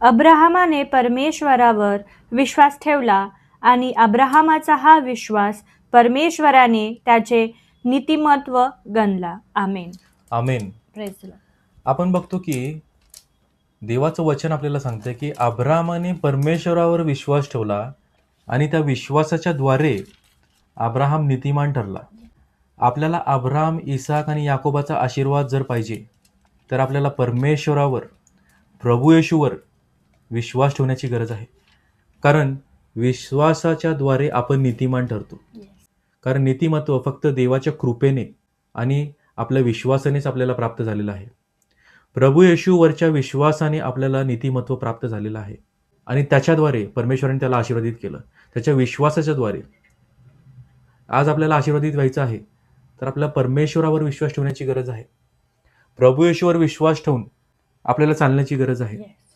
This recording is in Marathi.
अब्राहमाने परमेश्वरावर विश्वास ठेवला आणि अब्राहमाचा हा विश्वास परमेश्वराने त्याचे नीतिमत्व गणला. Amen. Amen. Praise the lord. आपण बघतो की देवाचं वचन आपल्याला सांगतं की अब्राहमाने परमेश्वरावर विश्वास ठेवला आणि त्या विश्वासाच्या द्वारे अब्राहम नीतिमान ठरला. आपल्याला अब्राहम, इसाक आणि याकोबाचा आशीर्वाद जर पाहिजे तर आपल्याला परमेश्वरावर, प्रभू येशूवर विश्वास ठेवण्याची गरज आहे. कारण विश्वासाच्या द्वारे आपण नीतिमान ठरतो. कारण नीतिमत्व फक्त देवाच्या कृपेने आणि आपल्या विश्वासानेच आपल्याला प्राप्त झालेलं आहे. प्रभू येशूवरच्या विश्वासाने आपल्याला नीतिमत्व प्राप्त झालेलं आहे आणि त्याच्याद्वारे परमेश्वराने त्याला आशीर्वादित केलं. त्याच्या विश्वासाच्या द्वारे आज आपल्याला आशीर्वादित व्हायचं आहे तर आपल्याला परमेश्वरावर विश्वास ठेवण्याची गरज आहे. प्रभू येशूवर विश्वास ठेवून आपल्याला चालण्याची गरज आहे.